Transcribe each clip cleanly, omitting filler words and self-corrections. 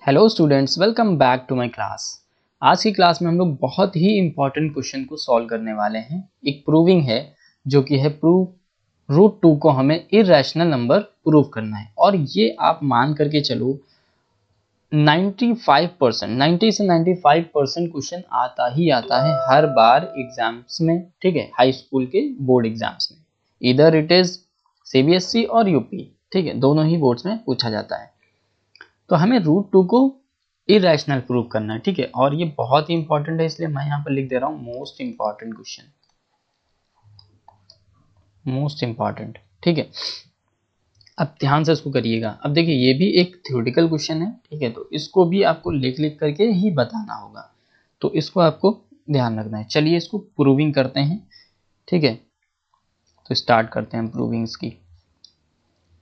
Hello students, welcome back to my class. आज की class में हम लोग बहुत ही इंपॉर्टेंट क्वेश्चन को सॉल्व करने वाले हैं। एक प्रूविंग है जो कि है प्रूव रूट टू को हमें इरेशनल नंबर प्रूव करना है। और ये आप मान करके चलो 95% 90 से 95% क्वेश्चन आता ही आता है हर बार एग्जाम्स में। ठीक है, हाई स्कूल के बोर्ड एग्जाम्स में, इधर इट इज सीबीएसई और यूपी। ठीक है, दोनों ही बोर्ड्स में पूछा जाता है। तो हमें रूट टू को इरेशनल प्रूव करना है। ठीक है, और ये बहुत ही इंपॉर्टेंट है, इसलिए मैं यहाँ पर लिख दे रहा हूँ most important question, most important. ठीक है, अब ध्यान से इसको करिएगा। अब देखिए, ये भी एक थ्योरेटिकल क्वेश्चन है। ठीक है, तो इसको भी आपको लिख लिख करके ही बताना होगा, तो इसको आपको ध्यान रखना है। चलिए इसको प्रूविंग करते हैं। ठीक है, तो स्टार्ट करते हैं प्रूविंग्स की।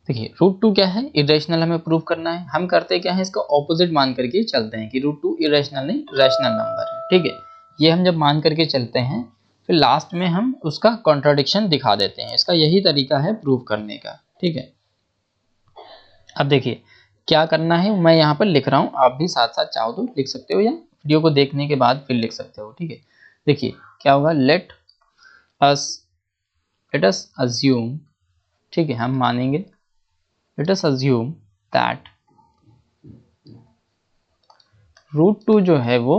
देखिए, रूट टू क्या है, इरेशनल हमें प्रूव करना है। हम करते क्या है, इसका ऑपोजिट मान करके चलते हैं कि रूट टू इरेशनल नहीं रैशनल नंबर है। ठीक है, ये हम जब मान करके चलते हैं फिर लास्ट में हम उसका कॉन्ट्राडिक्शन दिखा देते हैं। इसका यही तरीका है प्रूव करने का। ठीक है, अब देखिए क्या करना है, मैं यहाँ पर लिख रहा हूँ, आप भी साथ साथ चाहो तो लिख सकते हो या वीडियो को देखने के बाद फिर लिख सकते हो। ठीक है, देखिए क्या होगा, अस लेट अस अज्यूम। ठीक है, हम मानेंगे, let us assume that root two जो है वो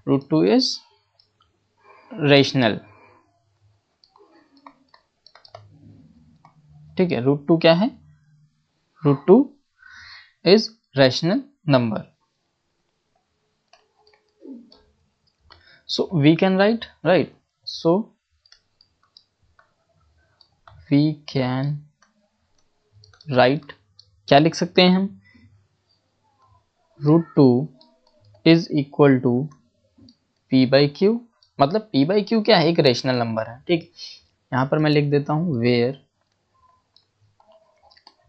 रूट टू इज रेशनल। ठीक है, रूट टू क्या है, root two is rational number. So we can write so we can write, क्या लिख सकते हैं हम, root two is equal to p by q. मतलब पी बाई क्यू क्या है, एक रेशनल नंबर है। ठीक, यहां पर मैं लिख देता हूं where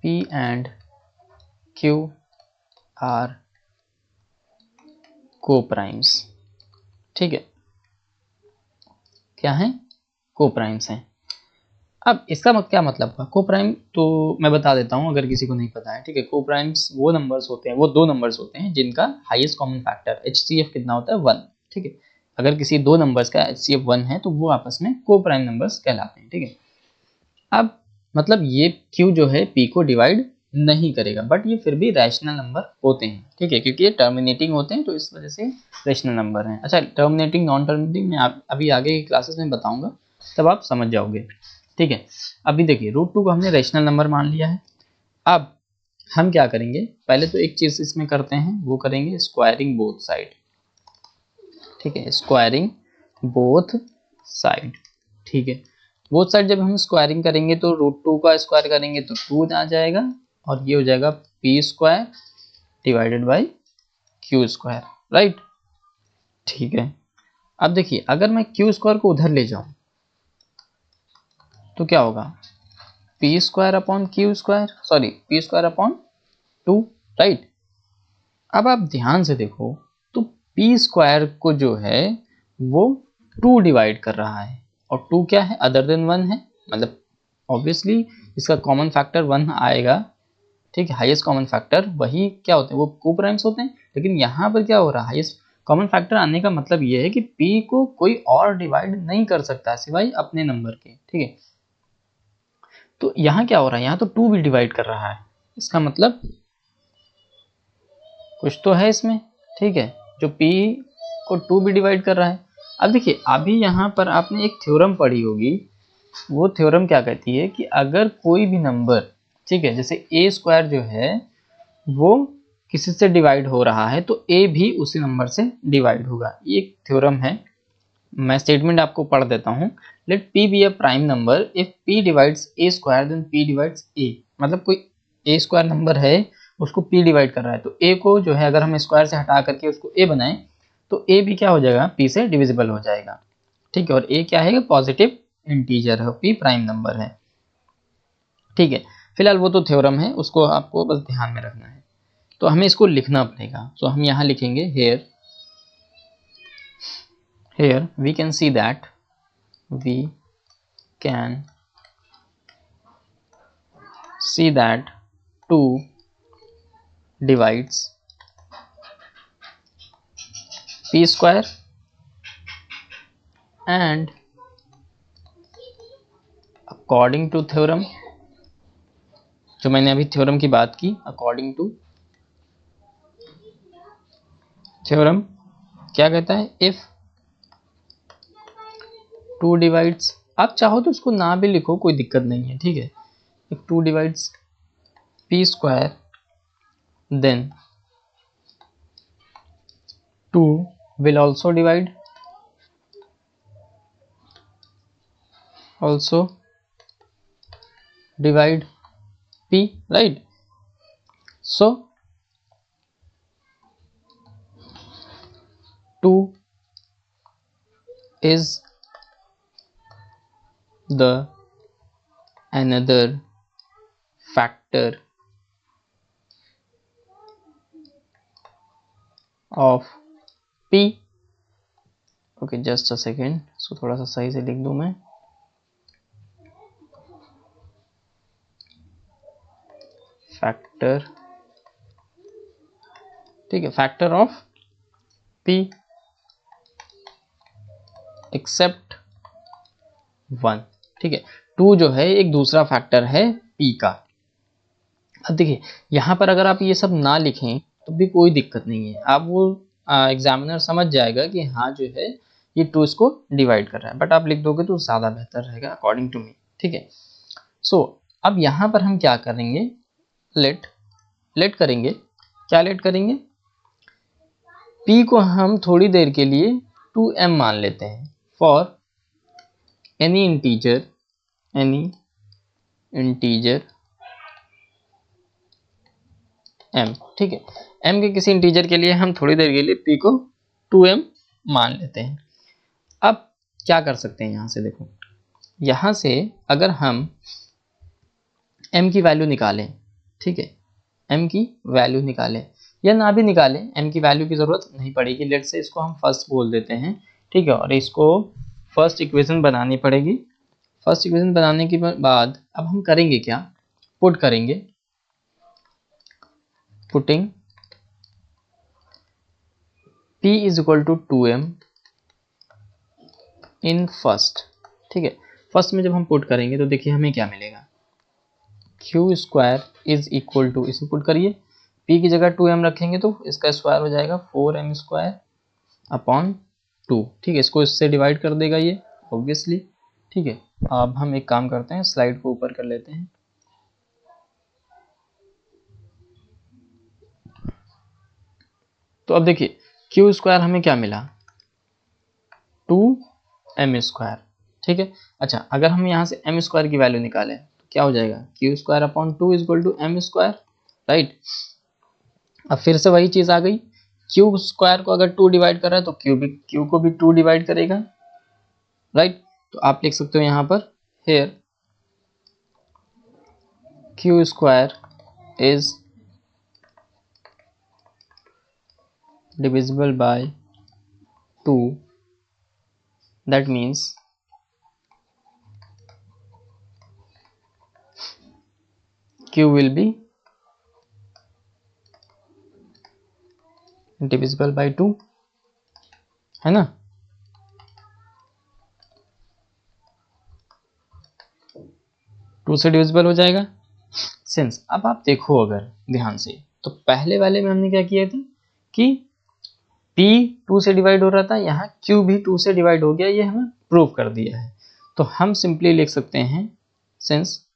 p and q are co primes. ठीक है, क्या है, को प्राइम्स हैं। अब इसका क्या मतलब हुआ, को प्राइम तो मैं बता देता हूं अगर किसी को नहीं पता है। ठीक है, को प्राइम्स वो नंबर्स होते हैं, वो दो नंबर्स होते हैं जिनका हाईएस्ट कॉमन फैक्टर HCF कितना होता है, 1। ठीक है, अगर किसी दो नंबर्स का HCF 1 है तो वो आपस में को प्राइम नंबर्स कहलाते हैं। ठीक है, अब मतलब ये Q जो है P को डिवाइड नहीं करेगा, बट ये फिर भी रैशनल नंबर होते हैं। ठीक है, क्योंकि ये टर्मिनेटिंग होते हैं तो इस वजह से रैशनल नंबर हैं। अच्छा, टर्मिनेटिंग नॉन टर्मिनेटिंग मैं अभी आगे की क्लासेस में बताऊंगा, तब आप समझ जाओगे। ठीक है, अभी देखिए रूट टू को हमने रैशनल नंबर मान लिया है। अब हम क्या करेंगे, पहले तो एक चीज इसमें करते हैं, वो करेंगे स्क्वायरिंग बोथ साइड। ठीक है, स्क्वायरिंग बोथ साइड। ठीक है, बोथ साइड जब हम स्क्वायरिंग करेंगे तो रूट टू का स्क्वायर करेंगे तो 2 आ जाएगा, और ये हो जाएगा P square divided by Q square. Right, ठीक है, अब देखिए अगर मैं क्यू स्क्वायर को उधर ले जाऊं तो क्या होगा, P square upon Q square, sorry P square upon 2। Right, अब आप ध्यान से देखो तो पी स्क्वायर को जो है वो 2 डिवाइड कर रहा है, और 2 क्या है, अदर देन 1 है, मतलब ऑब्वियसली इसका कॉमन फैक्टर 1 आएगा। ठीक है, हाईएस्ट कॉमन फैक्टर वही क्या होते हैं, वो को प्राइम्स होते हैं। लेकिन यहाँ पर क्या हो रहा है, हाईएस्ट कॉमन फैक्टर आने का मतलब ये है कि P को कोई और डिवाइड नहीं कर सकता सिवाय अपने नंबर के। ठीक है, तो यहाँ क्या हो रहा है, यहाँ तो 2 भी डिवाइड कर रहा है, इसका मतलब कुछ तो है इसमें। ठीक है, जो P को 2 भी डिवाइड कर रहा है। अब देखिए अभी यहाँ पर आपने एक थ्योरम पढ़ी होगी, वो थ्योरम क्या कहती है कि अगर कोई भी नंबर, ठीक है, जैसे a स्क्वायर जो है वो किसी से डिवाइड हो रहा है तो a भी उसी नंबर से डिवाइड होगा। ये एक थ्योरम है, मैं स्टेटमेंट आपको पढ़ देता हूँ। Let p be a prime number if p divides a square then p divides a। मतलब कोई a स्क्वायर नंबर है, उसको p डिवाइड कर रहा है, तो a को जो है अगर हम स्क्वायर से हटा करके उसको a बनाएं तो a भी क्या हो जाएगा, p से डिविजिबल हो जाएगा। ठीक है, और a क्या है, पॉजिटिव इंटीजर है, p प्राइम नंबर है। ठीक है, फिलहाल वो तो थ्योरम है, उसको आपको बस ध्यान में रखना है। तो हमें इसको लिखना पड़ेगा, तो हम यहाँ लिखेंगे here we can see that we can see that 2 divides p square and according to theorem, जो मैंने अभी थ्योरम की बात की, अकॉर्डिंग टू थ्योरम क्या कहता है, इफ 2 डिवाइड्स, आप चाहो तो उसको ना भी लिखो कोई दिक्कत नहीं है, ठीक है। If 2 divides p square then 2 will also divide p, right? So 2 is the another factor of p. Okay just a second, इसको थोड़ा सा सही से लिख दूं मैं। फैक्टर, ठीक है, फैक्टर ऑफ p एक्सेप्ट 1, ठीक है। 2 जो है एक दूसरा फैक्टर है p का। अब देखिए यहाँ पर अगर आप ये सब ना लिखें तो भी कोई दिक्कत नहीं है, आप वो एग्जामिनर समझ जाएगा कि हाँ जो है ये 2 इसको डिवाइड कर रहा है, बट आप लिख दोगे तो ज़्यादा बेहतर रहेगा अकॉर्डिंग टू मी, ठीक है। सो अब यहाँ पर हम क्या करेंगे, लेट करेंगे, क्या लेट करेंगे, p को हम थोड़ी देर के लिए 2m मान लेते हैं फॉर एनी इंटीजर m, ठीक है। m के किसी इंटीजर के लिए हम थोड़ी देर के लिए p को 2m मान लेते हैं। अब क्या कर सकते हैं यहाँ से, देखो यहाँ से अगर हम m की वैल्यू निकालें, ठीक है, m की वैल्यू निकालें या ना भी निकालें, m की वैल्यू की ज़रूरत नहीं पड़ेगी, लेट से इसको हम फर्स्ट बोल देते हैं, ठीक है, और इसको फर्स्ट इक्वेशन बनानी पड़ेगी। फर्स्ट इक्वेशन बनाने के बाद अब हम करेंगे क्या, पुट करेंगे, putting p is equal to 2m in first, ठीक है। फर्स्ट में जब हम पुट करेंगे तो देखिए हमें क्या मिलेगा, q square is equal to, इसमें पुट करिए, p की जगह 2m रखेंगे तो इसका स्क्वायर हो जाएगा 4m स्क्वायर अपॉन 2, ठीक है, इसको इससे डिवाइड कर देगा ये ऑब्वियसली, ठीक है। अब हम एक काम करते हैं, स्लाइड को ऊपर कर लेते हैं, तो अब देखिए q स्क्वायर हमें क्या मिला, 2m स्क्वायर, ठीक है। अच्छा अगर हम यहाँ से m स्क्वायर की वैल्यू निकालें तो क्या हो जाएगा, q square upon 2 is equal to m square, right. अब फिर से वही चीज आ गई, q स्क्वायर को अगर 2 डिवाइड कर रहा है तो q को भी 2 डिवाइड करेगा, राइट। तो आप लिख सकते हो यहाँ पर, here q square is divisible by 2, that means q will be divisible by 2, है ना। टू से डिविजिबल हो जाएगा सिंस, अब आप देखो अगर ध्यान से तो पहले वाले में हमने क्या किया था कि p 2 से डिवाइड हो रहा था, यहाँ q भी 2 से डिवाइड हो गया, ये हमें प्रूव कर दिया है। तो हम सिंपली लिख सकते हैं since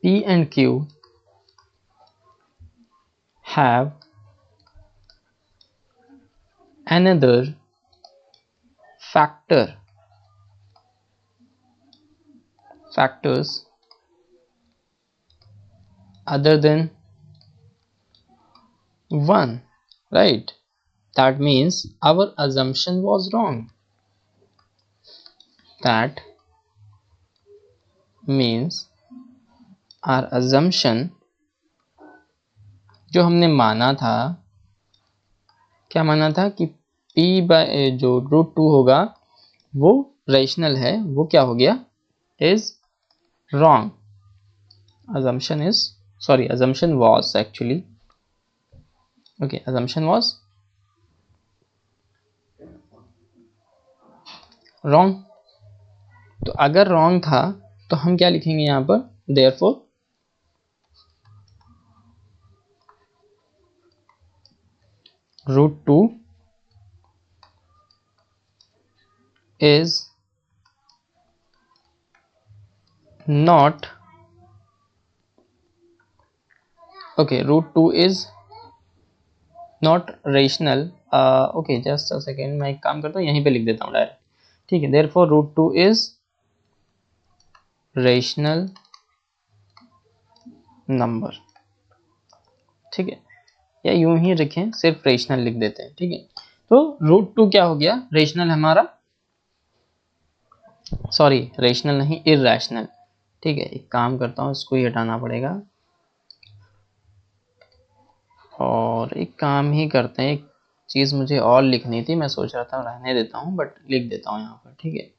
p and q have another factors other than 1, right, that means our assumption was wrong, that means our assumption जो हमने माना था, क्या माना था कि p बाय जो रूट 2 होगा वो रेशनल है, वो क्या हो गया, is wrong, assumption was actually okay, assumption was wrong। तो अगर wrong था तो हम क्या लिखेंगे यहाँ पर, therefore √2 is not, okay, √2 is not rational। Okay, just a second, मैं एक काम करता हूँ, यहीं पे लिख देता हूँ डायरेक्ट, ठीक है। therefore √2 is rational number, ठीक है, या यूं ही रखें, सिर्फ रेशनल लिख देते हैं, ठीक है। तो √2 क्या हो गया, रेशनल हमारा, सॉरी रेशनल नहीं, इररेशनल, ठीक है। एक काम करता हूँ, इसको ही हटाना पड़ेगा, और एक काम ही करते हैं, एक चीज मुझे और लिखनी थी, मैं सोच रहा था रहने देता हूँ, बट लिख देता हूँ यहाँ पर, ठीक है,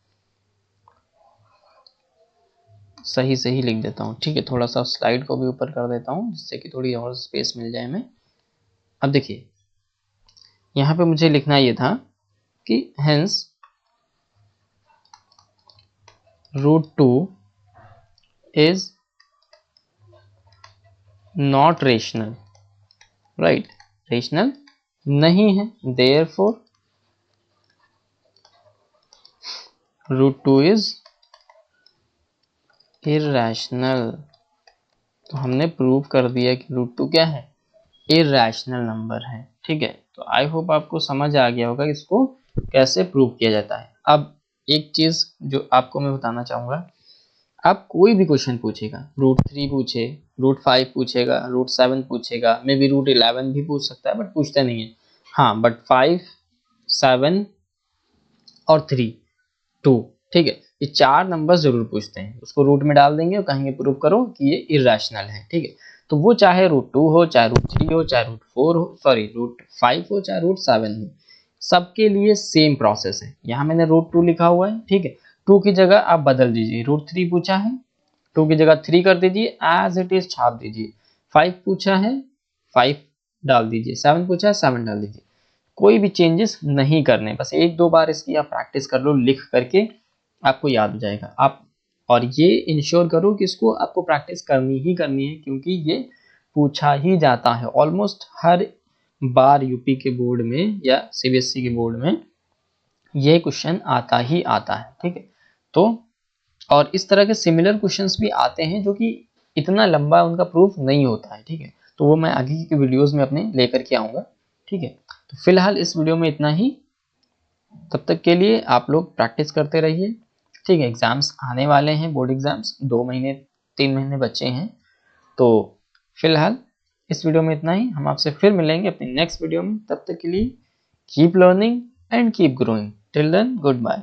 सही सही लिख देता हूँ, ठीक है। थोड़ा सा स्लाइड को भी ऊपर कर देता हूँ जिससे कि थोड़ी और स्पेस मिल जाए हमें। अब देखिए, यहाँ पे मुझे लिखना ये था कि hence √2 is not rational, right, rational नहीं है, देयरफॉर √2 इज इररेशनल। तो हमने प्रूव कर दिया कि √2 क्या है, इररेशनल नंबर है, ठीक है। तो आई होप आपको समझ आ गया होगा इसको कैसे प्रूव किया जाता है। अब एक चीज जो आपको मैं बताना चाहूंगा, आप कोई भी क्वेश्चन पूछेगा, √3 पूछे, √5 पूछेगा, √7 पूछेगा, मे बी √11 भी पूछ सकता है, बट पूछते नहीं है, हाँ, बट 5, 7 और 3, 2, ठीक है, ये 4 नंबर जरूर पूछते हैं, उसको रूट में डाल देंगे और कहेंगे प्रूव करो कि ये इररेशनल है, ठीक है। तो वो चाहे √2 हो, चाहे √3 हो, चाहे √4 हो, सॉरी √5 हो, चाहे √7 हो, सबके लिए सेम प्रोसेस है। यहाँ मैंने √2 लिखा हुआ है, ठीक है, 2 की जगह आप बदल दीजिए, √3 पूछा है, 2 की जगह 3 कर दीजिए, एज इट इज छाप दीजिए, 5 पूछा है, 5 डाल दीजिए, 7 पूछा है, 7 डाल दीजिए, कोई भी चेंजेस नहीं करने, बस एक दो बार इसकी आप प्रैक्टिस कर लो, लिख करके आपको याद हो जाएगा। आप और ये इंश्योर करो कि इसको आपको प्रैक्टिस करनी ही करनी है, क्योंकि ये पूछा ही जाता है ऑलमोस्ट हर बार, यूपी के बोर्ड में या सीबीएसई के बोर्ड में ये क्वेश्चन आता ही आता है, ठीक है। तो और इस तरह के सिमिलर क्वेश्चंस भी आते हैं जो कि इतना लंबा उनका प्रूफ नहीं होता है, ठीक है, तो वो मैं आगे की वीडियोस में अपने लेकर के आऊँगा, ठीक है। तो फिलहाल इस वीडियो में इतना ही, तब तक के लिए आप लोग प्रैक्टिस करते रहिए, ठीक है। एग्ज़ाम्स आने वाले हैं, बोर्ड एग्ज़ाम्स 2 महीने 3 महीने बचे हैं, तो फिलहाल इस वीडियो में इतना ही, हम आपसे फिर मिलेंगे अपनी नेक्स्ट वीडियो में, तब तक के लिए keep learning and keep growing, till then good bye.